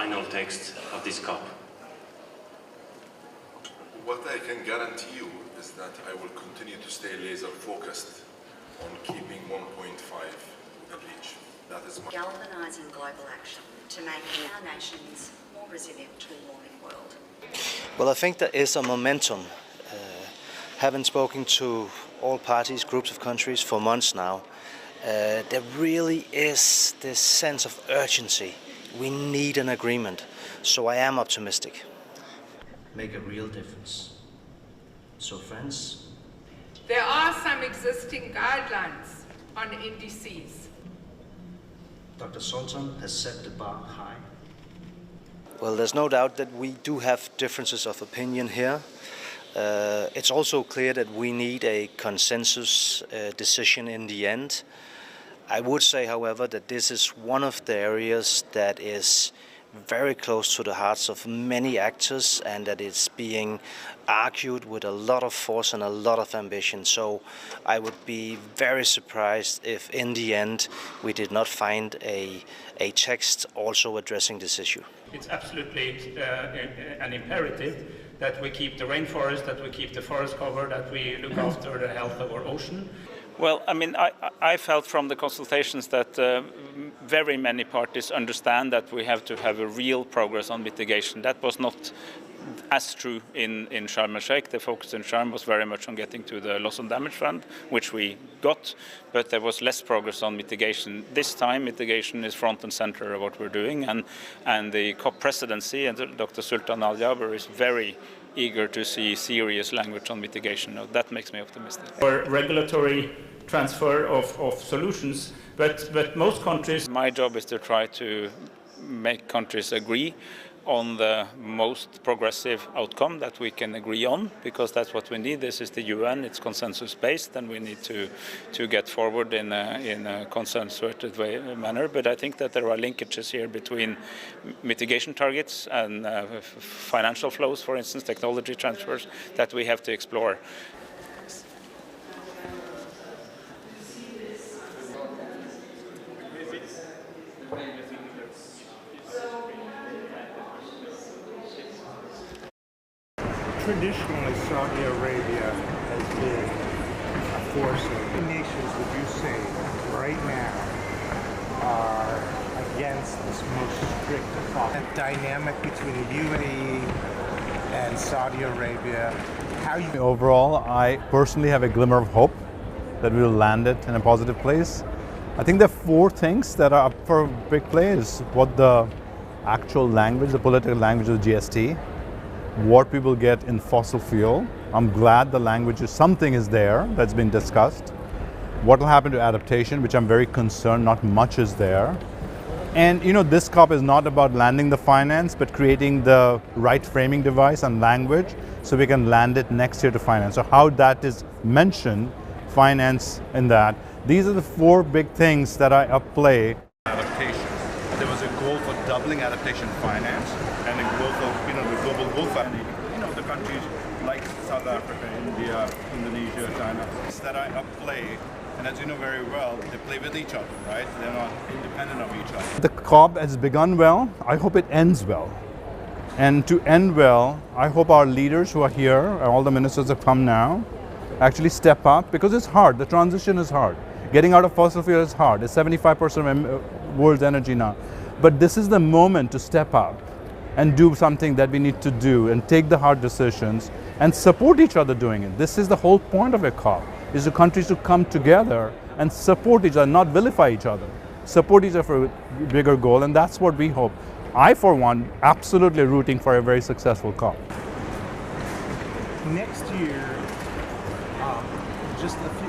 final text of this COP? What I can guarantee you is that I will continue to stay laser focused on keeping 1.5 within reach. That is my galvanising global action to make our nations more resilient to a warming world. Well, I think there is a momentum. Having spoken to all parties, groups of countries for months now, there really is this sense of urgency. We need an agreement. So I am optimistic. Make a real difference. So friends? There are some existing guidelines on indices. Dr. Sultan has set the bar high. Well, there's no doubt that we do have differences of opinion here. It's also clear that we need a consensus decision in the end. I would say, however, that this is one of the areas that is very close to the hearts of many actors and that it's being argued with a lot of force and a lot of ambition. So I would be very surprised if in the end we did not find a text also addressing this issue. It's absolutely an imperative that we keep the rainforest, that we keep the forest cover, that we look after the health of our ocean. Well, I mean, I felt from the consultations that very many parties understand that we have to have a real progress on mitigation. That was not as true in Sharm el-Sheikh. The focus in Sharm was very much on getting to the loss and damage fund, which we got, but there was less progress on mitigation. This time, mitigation is front and center of what we're doing, and the COP presidency and Dr. Sultan Al Jaber is very eager to see serious language on mitigation. That makes me optimistic. For regulatory transfer of solutions, but most countries... My job is to try to make countries agree on the most progressive outcome that we can agree on, because that's what we need. This is the UN, it's consensus-based, and we need to get forward in a consensus-oriented manner. But I think that there are linkages here between mitigation targets and financial flows, for instance, technology transfers, that we have to explore. Traditionally, Saudi Arabia has been a force. The nations, would you say, right now are against this most strict policy? Dynamic between the UAE and Saudi Arabia. Overall, I personally have a glimmer of hope that we will land it in a positive place. I think there are four things that are up for big play. Is what the actual language, the political language of the GST, what we will get in fossil fuel. I'm glad the language is something is there that's been discussed. What will happen to adaptation, which I'm very concerned not much is there. And you know, this COP is not about landing the finance, but creating the right framing device and language so we can land it next year to finance. So how that is mentioned, finance in that. These are the four big things that are at play. Adaptation. There was a goal for doubling adaptation finance and a goal for the global goal fund. The countries like South Africa, India, Indonesia, China that are at play. And as you know very well, they play with each other, right? They're not independent of each other. The COP has begun well. I hope it ends well. And to end well, I hope our leaders who are here, all the ministers have come now, actually step up, because it's hard. The transition is hard. Getting out of fossil fuel is hard. It's 75% of world's energy now. But this is the moment to step up and do something that we need to do and take the hard decisions and support each other doing it. This is the whole point of a COP, is the countries to come together and support each other, not vilify each other. Support each other for a bigger goal, and that's what we hope. I, for one, absolutely rooting for a very successful COP. Next year, just a few